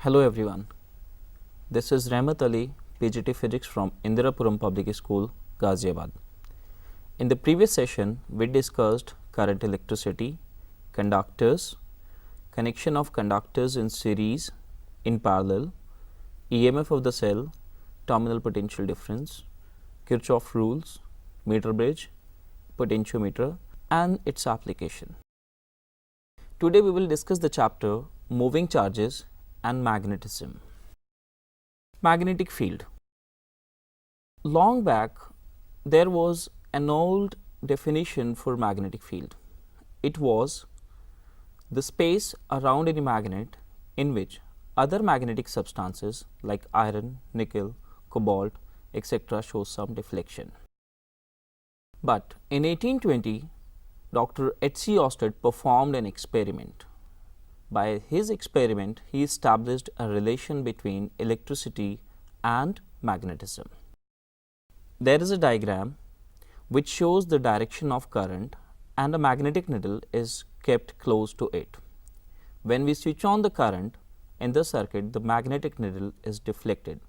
Hello everyone, this is Rahmat Ali, PGT Physics from Indirapuram Public School, Ghaziabad. In the previous session, we discussed current electricity, conductors, connection of conductors in series, in parallel, EMF of the cell, terminal potential difference, Kirchhoff rules, meter bridge, potentiometer and its application. Today we will discuss the chapter moving charges and magnetism. Magnetic field. Long back, there was an old definition for magnetic field. It was the space around any magnet in which other magnetic substances like iron, nickel, cobalt, etc. show some deflection. But in 1820, Dr. H.C. Oersted performed an experiment. By his experiment, he established a relation between electricity and magnetism. There is a diagram which shows the direction of current and a magnetic needle is kept close to it. When we switch on the current in the circuit, the magnetic needle is deflected.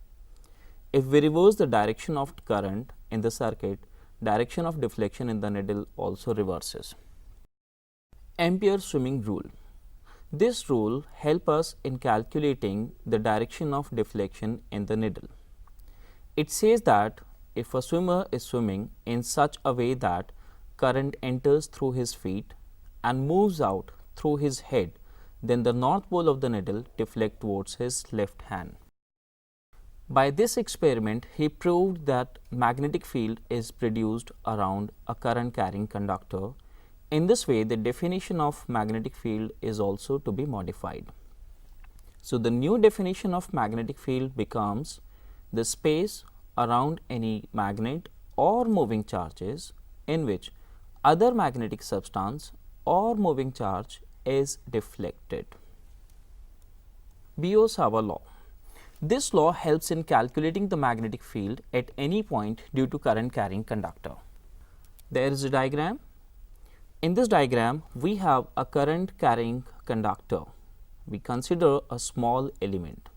If we reverse the direction of current in the circuit, direction of deflection in the needle also reverses. Ampere swimming rule. This rule helps us in calculating the direction of deflection in the needle. It says that if a swimmer is swimming in such a way that current enters through his feet and moves out through his head, then the north pole of the needle deflects towards his left hand. By this experiment, he proved that magnetic field is produced around a current carrying conductor. In this way, the definition of magnetic field is also to be modified. So, the new definition of magnetic field becomes the space around any magnet or moving charges in which other magnetic substance or moving charge is deflected. Biot-Savart law. This law helps in calculating the magnetic field at any point due to current carrying conductor. There is a diagram. In this diagram, we have a current carrying conductor. We consider a small element,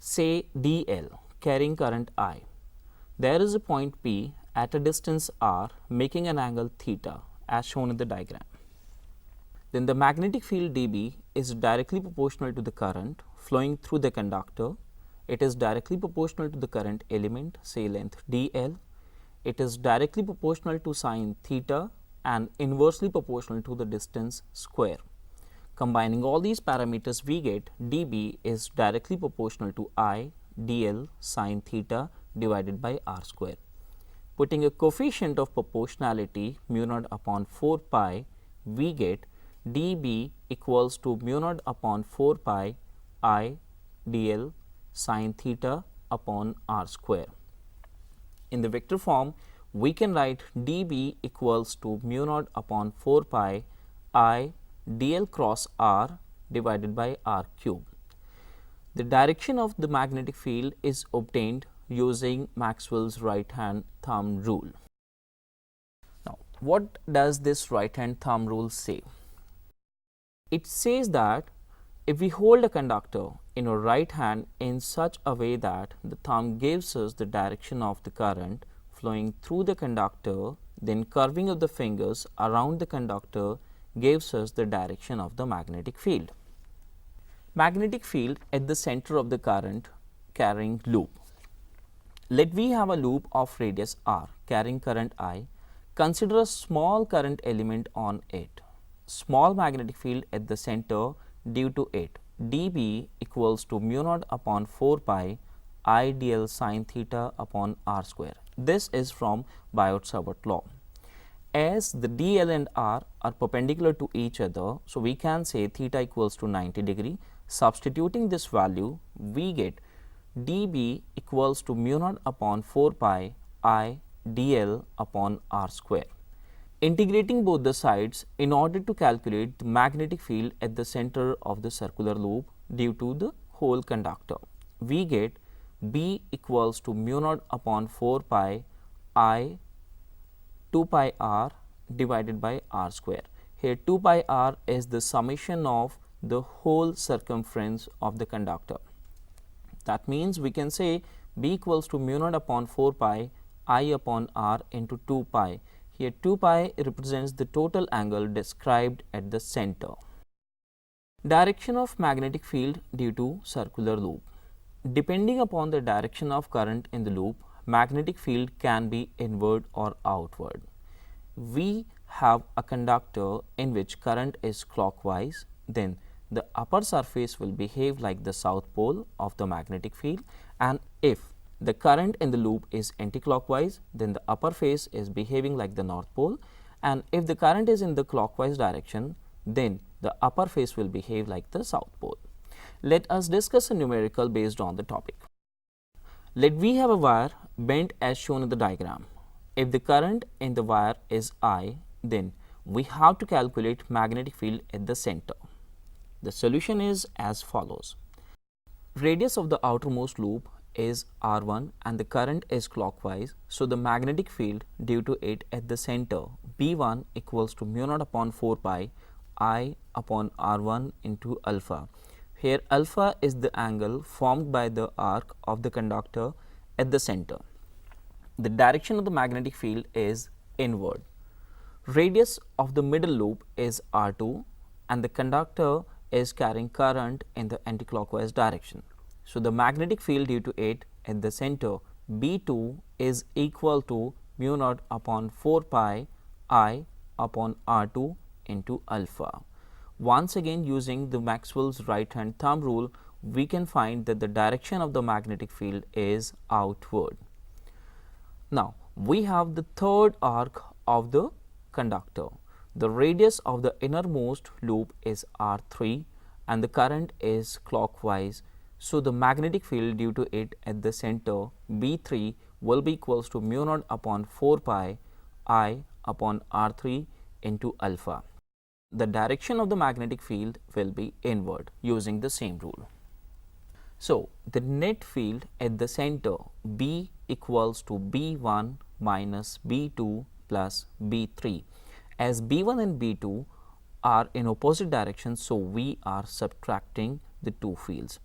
say dl, carrying current I. There is a point P at a distance r making an angle theta as shown in the diagram. Then the magnetic field dB is directly proportional to the current flowing through the conductor. It is directly proportional to the current element, say length dl. It is directly proportional to sine theta and inversely proportional to the distance square. Combining all these parameters, we get dB is directly proportional to I dl sine theta divided by r square. Putting a coefficient of proportionality mu naught upon 4 pi, we get dB equals to mu naught upon 4 pi I dl sine theta upon r square. In the vector form, we can write dB equals to mu naught upon 4 pi I dl cross r divided by r cube. The direction of the magnetic field is obtained using Maxwell's right hand thumb rule. Now, what does this right hand thumb rule say? It says that if we hold a conductor in our right hand in such a way that the thumb gives us the direction of the current flowing through the conductor, then curving of the fingers around the conductor gives us the direction of the magnetic field. Magnetic field at the center of the current carrying loop. Let we have a loop of radius r carrying current I. Consider a small current element on it. Small magnetic field at the center due to it. dB equals to mu naught upon 4 pi I dl sine theta upon r square. This is from Biot-Savart law. As the dl and r are perpendicular to each other, so we can say theta equals to 90 degree. Substituting this value, we get dB equals to mu naught upon 4 pi I dl upon r square. Integrating both the sides in order to calculate the magnetic field at the center of the circular loop due to the whole conductor, we get B equals to mu naught upon 4 pi I 2 pi r divided by r square. Here 2 pi r is the summation of the whole circumference of the conductor. That means we can say B equals to mu naught upon 4 pi I upon R into 2 pi. Here 2 pi represents the total angle described at the center. Direction of magnetic field due to circular loop. Depending upon the direction of current in the loop, magnetic field can be inward or outward. We have a conductor in which current is clockwise, then the upper surface will behave like the south pole of the magnetic field, and if the current in the loop is anticlockwise, then the upper face is behaving like the north pole, and if the current is in the clockwise direction, then the upper face will behave like the south pole. Let us discuss a numerical based on the topic. Let V have a wire bent as shown in the diagram. If the current in the wire is I, then we have to calculate magnetic field at the center. The solution is as follows. Radius of the outermost loop is R1 and the current is clockwise, so the magnetic field due to it at the center B1 equals to mu naught upon 4 pi I upon R1 into alpha. Here alpha is the angle formed by the arc of the conductor at the center. The direction of the magnetic field is inward. Radius of the middle loop is R2 and the conductor is carrying current in the anticlockwise direction. So the magnetic field due to it at the center B2 is equal to mu naught upon 4 pi I upon R2 into alpha. Once again, using the Maxwell's right hand thumb rule, we can find that the direction of the magnetic field is outward. Now, we have the third arc of the conductor. The radius of the innermost loop is R3 and the current is clockwise. So, the magnetic field due to it at the center B3 will be equals to mu naught upon 4 pi I upon R3 into alpha. The direction of the magnetic field will be inward using the same rule. So, the net field at the center B equals to B1 minus B2 plus B3. As B1 and B2 are in opposite directions, so we are subtracting the two fields,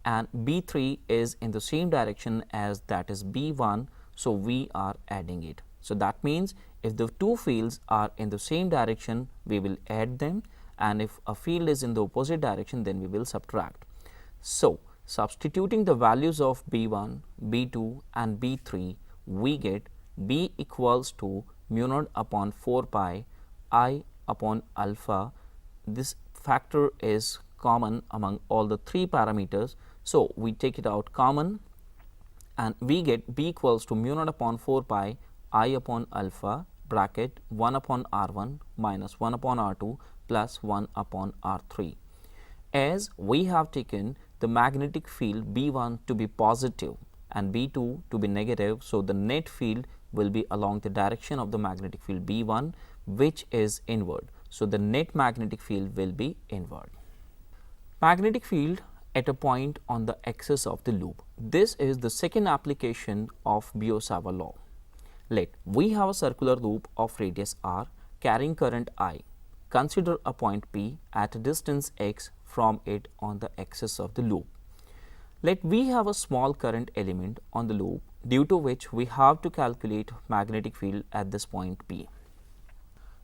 and B3 is in the same direction as that is B1, so we are adding it. So, that means if the two fields are in the same direction, we will add them, and if a field is in the opposite direction, then we will subtract. So, substituting the values of B1, B2 and B3, we get B equals to mu naught upon 4 pi I upon alpha. This factor is common among all the three parameters, so we take it out common and we get B equals to mu naught upon 4 pi I upon alpha bracket 1 upon R1 minus 1 upon R2 plus 1 upon R3. As we have taken the magnetic field B1 to be positive and B2 to be negative, so the net field will be along the direction of the magnetic field B1, which is inward. So, the net magnetic field will be inward. Magnetic field at a point on the axis of the loop. This is the second application of Biot-Savart law. Let we have a circular loop of radius r carrying current I. Consider a point P at a distance x from it on the axis of the loop. Let we have a small current element on the loop, due to which we have to calculate magnetic field at this point P.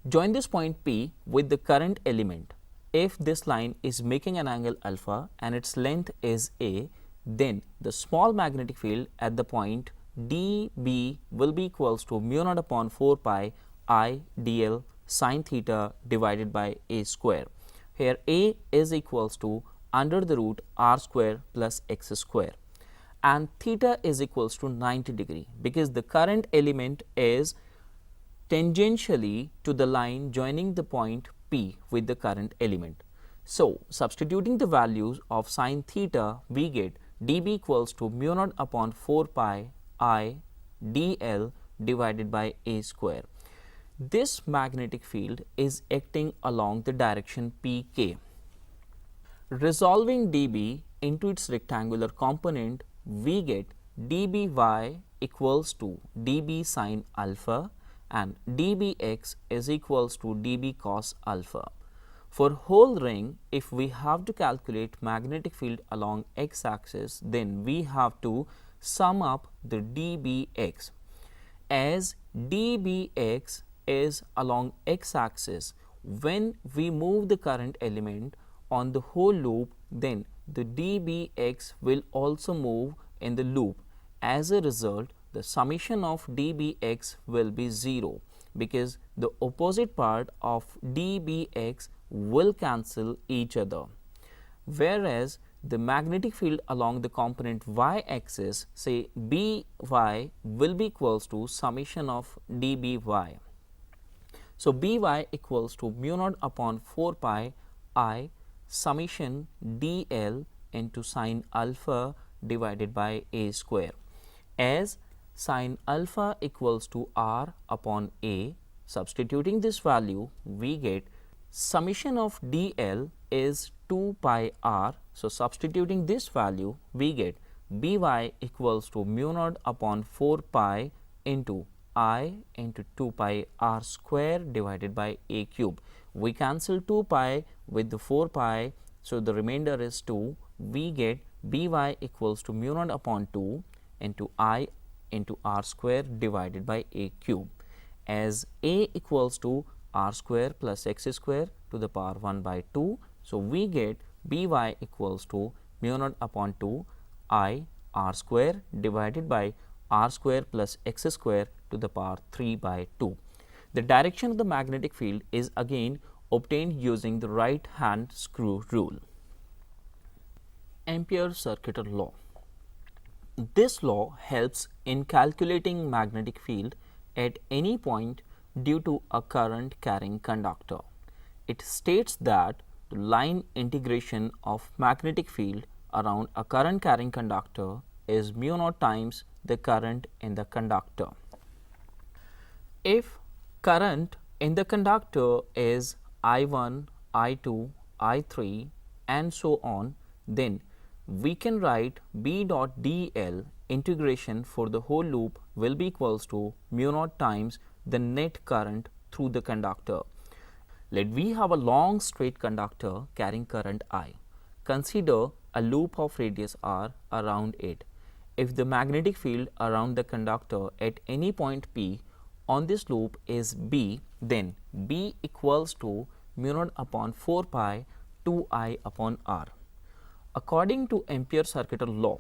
Join this point P with the current element. If this line is making an angle alpha and its length is a, then the small magnetic field at the point dB will be equals to mu naught upon 4 pi I dl sin theta divided by a square. Here a is equals to under the root r square plus x square, and theta is equals to 90 degree because the current element is tangentially to the line joining the point P with the current element. So, substituting the values of sin theta, we get dB equals to mu naught upon 4 pi I dl divided by a square. This magnetic field is acting along the direction pk. Resolving dB into its rectangular component, we get dBy equals to dB sin alpha and dBx is equals to dB cos alpha. For whole ring, if we have to calculate magnetic field along x axis, then we have to sum up the dBx. As dBx is along x axis, when we move the current element on the whole loop, then the dBx will also move in the loop. As a result, the summation of dBx will be 0, because the opposite part of dBx will cancel each other. Whereas the magnetic field along the component y axis, say By, will be equals to summation of dBy. So By equals to mu naught upon 4 pi I summation dl into sine alpha divided by a square. As sine alpha equals to r upon a, substituting this value, we get summation of dl is 2 pi r. So substituting this value, we get By equals to mu naught upon 4 pi into I into 2 pi r square divided by a cube. We cancel 2 pi with the 4 pi, so the remainder is 2. We get By equals to mu naught upon 2 into I into r square divided by a cube, as a equals to r square plus x square to the power 1 by 2. So we get By equals to mu naught upon 2 I r square divided by r square plus x square to the power 3 by 2. The direction of the magnetic field is again obtained using the right hand screw rule. Ampere's circuital law. This law helps in calculating magnetic field at any point due to a current carrying conductor. It states that the line integration of magnetic field around a current carrying conductor is mu naught times the current in the conductor. If current in the conductor is I1, I2, I3 and so on, then we can write B dot dl integration for the whole loop will be equals to mu naught times the net current through the conductor. Let we have a long straight conductor carrying current I. Consider a loop of radius r around it. If the magnetic field around the conductor at any point P on this loop is B, then B equals to mu naught upon 4 pi 2I upon r. According to Ampere's circuital law,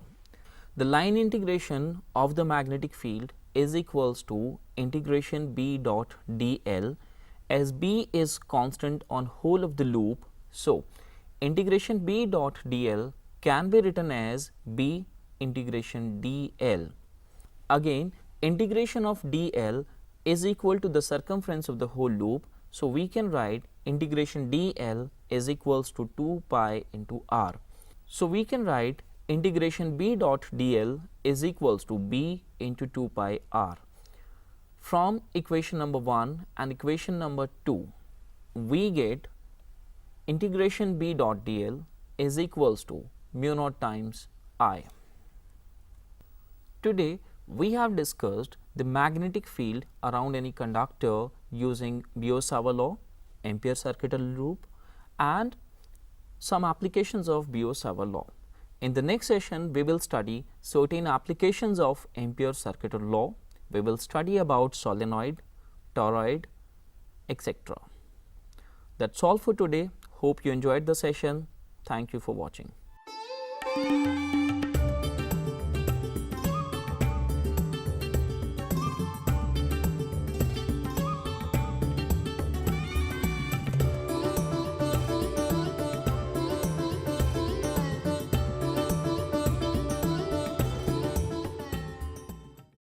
the line integration of the magnetic field is equals to integration B dot dl, as B is constant on whole of the loop. So integration B dot dl can be written as B integration dl. Again, integration of dl is equal to the circumference of the whole loop. So we can write integration dl is equals to 2 pi into r. So we can write integration B dot dl is equals to B into 2 pi r. From equation number 1 and equation number 2, we get integration B dot dl is equals to mu naught times I. Today we have discussed the magnetic field around any conductor using Biot-Savart law, Ampere's circuital loop and some applications of Biot-Savart law. In the next session, we will study certain applications of Ampere's circuital law. We will study about solenoid, toroid, etc. That's all for today. Hope you enjoyed the session. Thank you for watching.